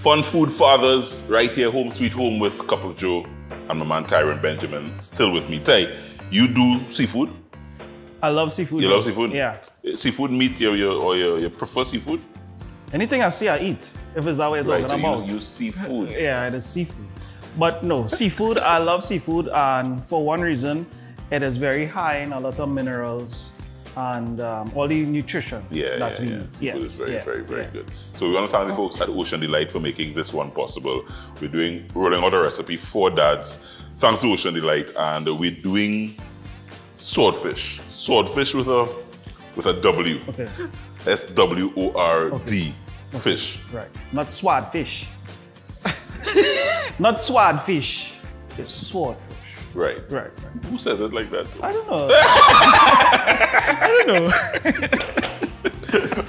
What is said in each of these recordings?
Fun food fathers right here, home sweet home with Cup of Joe and my man Tyron Benjamin still with me. Ty, you do seafood? I love seafood. You love seafood? Yeah. Seafood meat, you prefer seafood? Anything I see, I eat. If it's that way you're talking about. You seafood. Yeah, it is seafood. But no, seafood, I love seafood, and for one reason, it is very high in a lot of minerals and all the nutrition that we need. Seafood is very good. So we want to thank the folks at Ocean Delight for making this one possible. We're rolling out a recipe for dads. Thanks to Ocean Delight, and we're doing swordfish. Swordfish with a W. Okay. SWORD. Fish. Right. Not swordfish. Not swordfish. It's swordfish. Right. Who says it like that? I don't know. I don't know.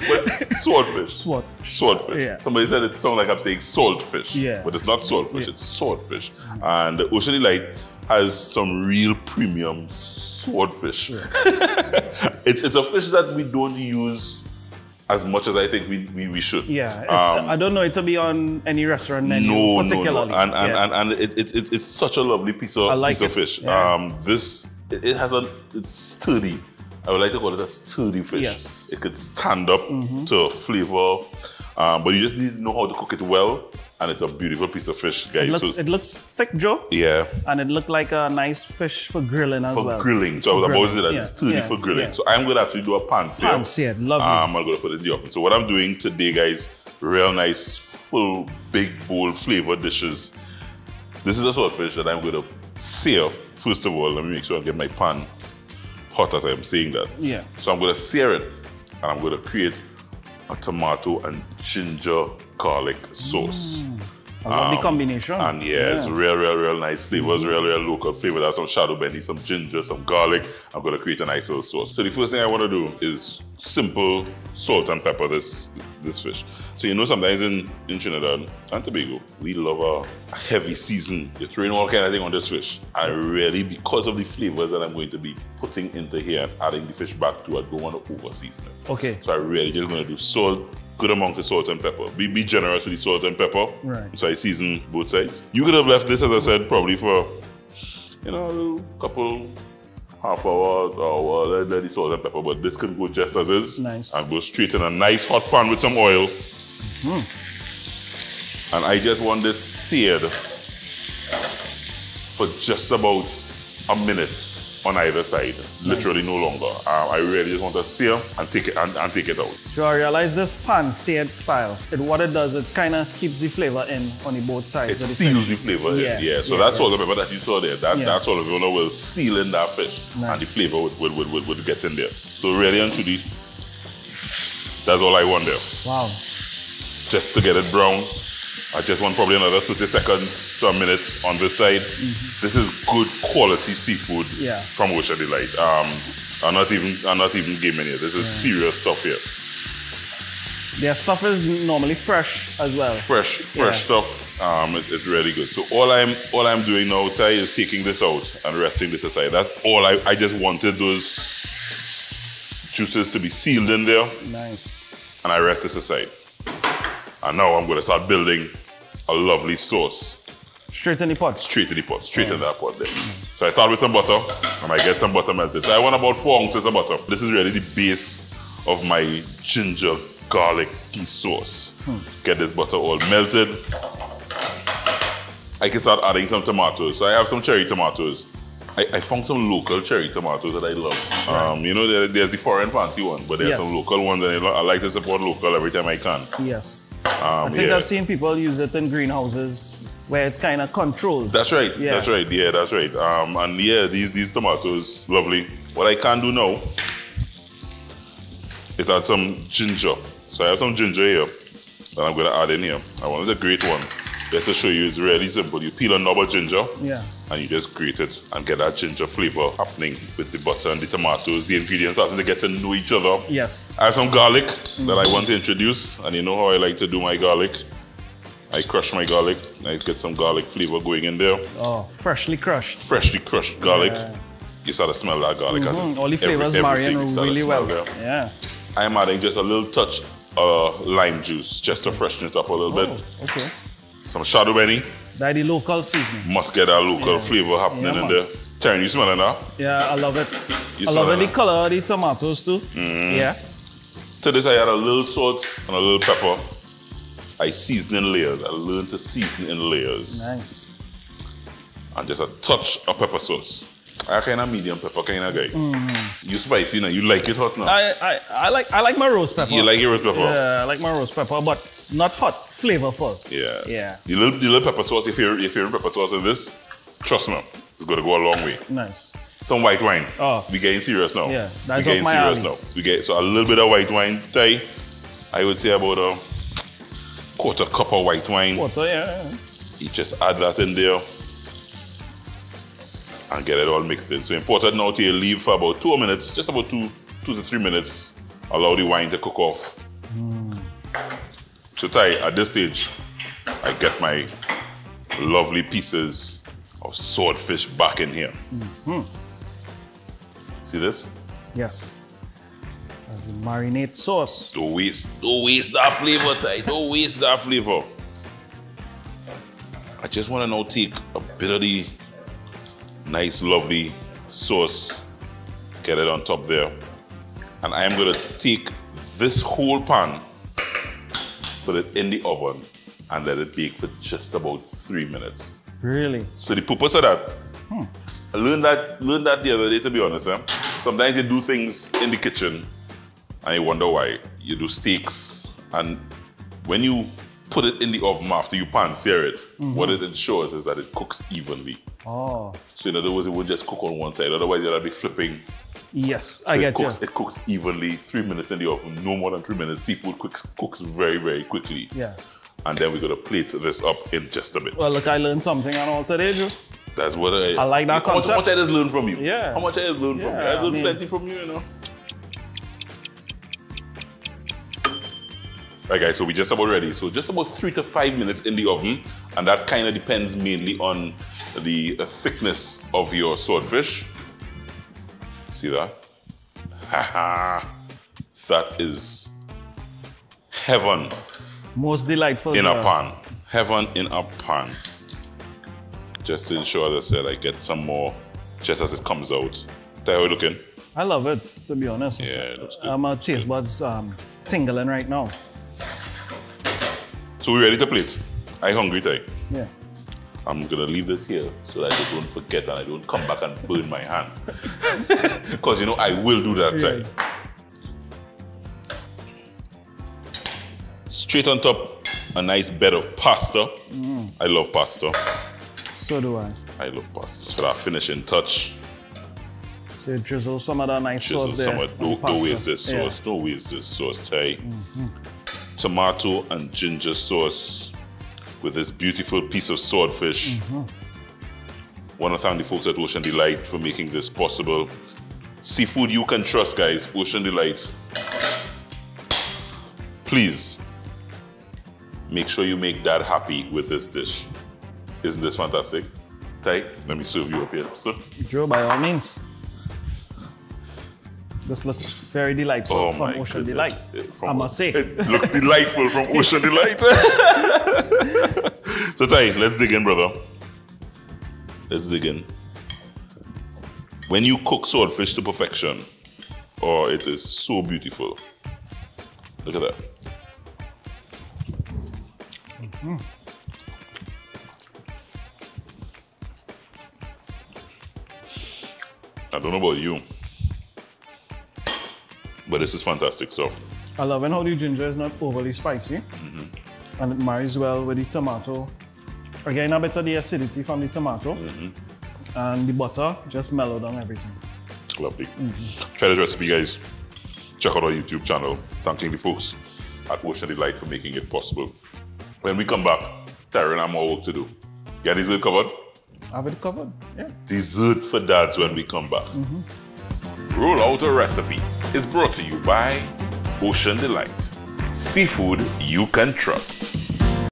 But swordfish. Swordfish. Yeah. Somebody said it sounds like I'm saying saltfish. Yeah. But it's not saltfish, it's swordfish. And Ocean Delight has some real premium swordfish. Yeah. It's a fish that we don't use as much as I think we should. Yeah, I don't know it'll be on any restaurant menu particularly. No. And it's such a lovely piece of fish. Yeah. It's sturdy. I would like to call it a sturdy fish. Yes. It could stand up to flavor, but you just need to know how to cook it well. And it's a beautiful piece of fish, guys. It looks thick, Joe. Yeah. And it looked like a nice fish for grilling as well. For grilling. So I was about to say that it's sturdy for grilling. Yeah. So I'm going to actually do a pan-seared. Pan-seared, lovely. I'm going to put it in the oven. So what I'm doing today, guys, real nice, full, big bowl flavor dishes. This is a swordfish that I'm going to sear. First of all, let me make sure I get my pan hot as I'm saying that. Yeah. So I'm going to sear it, and I'm going to create a tomato and ginger garlic sauce. I love the combination. And it's real nice flavors, real local flavor. There's some shadow bendy, some ginger, some garlic. I'm gonna create a nice little sauce. So the first thing I wanna do is simple salt and pepper this fish. So you know sometimes in Trinidad and Tobago, we love a heavy season. You're throwing all kind of thing on this fish. And really, because of the flavors that I'm going to be putting into here and adding the fish back to, I don't want to over season it. Okay. So I really just gonna do salt, good amount of salt and pepper. Be generous with the salt and pepper. Right. So I season both sides. You could have left this, as I said, probably for, a couple, half hour, let the salt and pepper, but this can go just as is. Nice. And go straight in a nice hot pan with some oil. And I just want this seared for just about a minute on either side. Nice. Literally no longer. I really just want to sear and take it out. So I realize this pan-seared style, what it does, it kind of keeps the flavor in on the both sides. It seals the flavor in. Yeah. So that's all the pepper that you saw there. That's all the flavor will seal in that fish. Nice. And the flavor would get in there. So really and truly, that's all I want there. Wow. Just to get it brown. I just want probably another 30 seconds to a minute on this side. This is good quality seafood from Ocean Delight. I'm not even gaming here. This is serious stuff here. Their stuff is normally fresh as well. Fresh stuff. It's really good. So all I'm doing now, Ty, is taking this out and resting this aside. That's all. I just wanted those juices to be sealed in there. Nice. And I rest this aside. And now I'm going to start building a lovely sauce. Straight in the pot? Straight in that pot there. So I start with some butter, and I get some butter melted. So I want about 4 ounces of butter. This is really the base of my ginger garlic sauce. Get this butter all melted. I can start adding some tomatoes. So I have some cherry tomatoes. I found some local cherry tomatoes that I love. There's the foreign fancy one, but there's some local ones, and I like to support local every time I can. Yes. I think I've seen people use it in greenhouses where it's kind of controlled. That's right. Yeah. That's right. Yeah, that's right. And these tomatoes, lovely. What I can do now is add some ginger. So I have some ginger here that I'm going to add in here. I wanted a great one. Just to show you, it's really simple. You peel a knob of ginger, and you just grate it and get that ginger flavor happening with the butter and the tomatoes. The ingredients starting to get to know each other. Yes. I have some garlic that I want to introduce, and you know how I like to do my garlic. I crush my garlic. I get some garlic flavor going in there. Oh, freshly crushed. Freshly crushed garlic. You start to smell that garlic. All the flavors marrying really well. Yeah. I'm adding just a little touch lime juice just to freshen it up a little bit. Okay. Some shadow benny. That's the local seasoning. Must get that local flavor happening in there. Taryn, you smelling that? Yeah, I love it. I love the color of the tomatoes too. Yeah. To this, I add a little salt and a little pepper. I season in layers. I learned to season in layers. Nice. And just a touch of pepper sauce. I kind of medium pepper kind of guy. You spicy now. You like it hot now? I like my roast pepper. You like your roast pepper? Yeah, I like my roast pepper, but not hot, flavorful. Yeah. Yeah. The little pepper sauce, if you're pepper sauce in this, trust me, it's going to go a long way. Nice. Some white wine. Oh. We getting serious now. Yeah, that's we getting up my serious alley. now. We get so a little bit of white wine. Ty, I would say about a quarter cup of white wine. Water, yeah. You just add that in there and get it all mixed in. So important now to leave for about 2 minutes, just about 2 to 3 minutes. Allow the wine to cook off. So Ty, at this stage, I get my lovely pieces of swordfish back in here. See this? Yes. As a marinade sauce. Don't waste that flavor, Ty. Don't waste that flavor. I just want to now take a bit of the nice, lovely sauce, get it on top there. And I am going to take this whole pan, put it in the oven, and let it bake for just about 3 minutes. Really? So the purpose of that, I learned that the other day, to be honest. Sometimes you do things in the kitchen and you wonder why. You do steaks, and when you put it in the oven after you pan-sear it, what it ensures is that it cooks evenly. Oh. So in other words, it won't just cook on one side. Otherwise, you'll be flipping. Yes, I get you. It cooks evenly, 3 minutes in the oven, no more than 3 minutes. Seafood cooks very, very quickly. Yeah. And then we're going to plate this up in just a bit. Well, look, I learned something on all today, Drew. That's what I like that concept. How much I just learned from you? Yeah. How much I just learned from you? I learned plenty from you, you know. Right, guys, so we're just about ready. So just about 3 to 5 minutes in the oven, and that kind of depends mainly on the thickness of your swordfish. See that? Haha. That is heaven. Most delightful. In a pan. Heaven in a pan. Just to ensure, as I said, I get some more just as it comes out. How are you looking? I love it, to be honest. Yeah, it looks good. My taste buds tingling right now. So we're ready to plate. Are you hungry, Ty? Yeah. I'm gonna leave this here so that I don't forget and I don't come back and burn my hand. Because you know I will do that, Ty. Yes. Straight on top, a nice bed of pasta. I love pasta. So do I. I love pasta. For that finishing touch. So you drizzle some of that nice sauce there. Don't waste this sauce. Don't waste this sauce, Ty. Tomato and ginger sauce with this beautiful piece of swordfish. Want to thank the folks at Ocean Delight for making this possible. Seafood you can trust, guys. Ocean Delight. Please, make sure you make Dad happy with this dish. Isn't this fantastic? Ty, let me serve you up here, sir. Joe, by all means. This looks very delightful from Ocean Delight, I must say. It looks delightful from Ocean Delight. So Ty, let's dig in, brother. Let's dig in. When you cook swordfish to perfection, oh, it is so beautiful. Look at that. I don't know about you, but this is fantastic stuff. I love how the ginger is not overly spicy. And it marries well with the tomato. Again, a bit of the acidity from the tomato. And the butter just mellowed on everything. Lovely. Try this recipe, guys. Check out our YouTube channel. Thanking the folks at Ocean Delight for making it possible. When we come back, Tara and I have more work to do. Get dessert covered? Have it covered, yeah. Dessert for dads when we come back. Roll Out a Recipe is brought to you by Ocean Delight. Seafood you can trust.